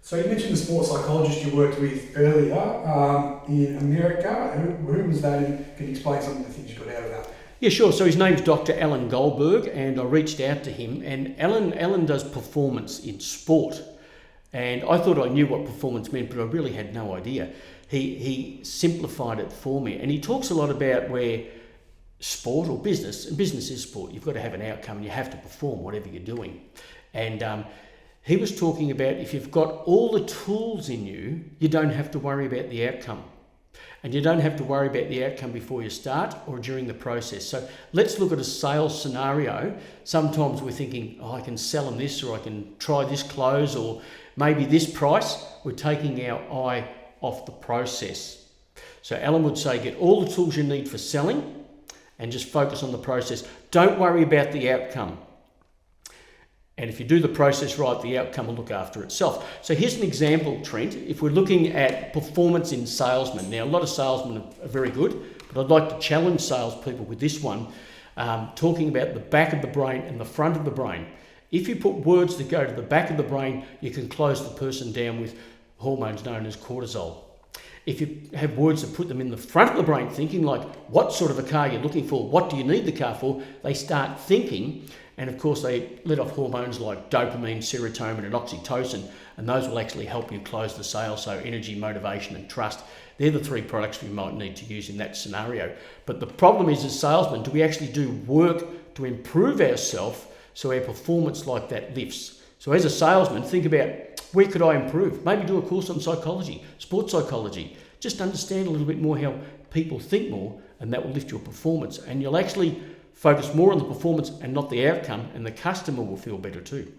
So you mentioned the sports psychologist you worked with earlier in America. Who was that, and can you explain some of the things you got out of that? Yeah, sure. So his name's Dr. Alan Goldberg, and I reached out to him. And Alan does performance in sport, and I thought I knew what performance meant, but I really had no idea. He simplified it for me, and he talks a lot about where sport or business, and business is sport, you've got to have an outcome and you have to perform whatever you're doing. And he was talking about if you've got all the tools in you, you don't have to worry about the outcome. And you don't have to worry about the outcome before you start or during the process. So let's look at a sales scenario. Sometimes we're thinking, I can sell them this, or I can try this close, or maybe this price. We're taking our eye off the process. So Alan would say, get all the tools you need for selling and just focus on the process. Don't worry about the outcome. And if you do the process right, the outcome will look after itself. So here's an example, Trent. If we're looking at performance in salesmen. Now, a lot of salesmen are very good, but I'd like to challenge salespeople with this one, talking about the back of the brain and the front of the brain. If you put words that go to the back of the brain, you can close the person down with hormones known as cortisol. If you have words that put them in the front of the brain, thinking like, what sort of a car you're looking for, what do you need the car for, they start thinking. And of course, they let off hormones like dopamine, serotonin, and oxytocin, and those will actually help you close the sale. So energy, motivation, and trust. They're the three products we might need to use in that scenario. But the problem is, as salesmen, do we actually do work to improve ourselves so our performance like that lifts? So as a salesman, think about, where could I improve? Maybe do a course on psychology, sports psychology. Just understand a little bit more how people think more, and that will lift your performance. And you'll actually focus more on the performance and not the outcome, and the customer will feel better too.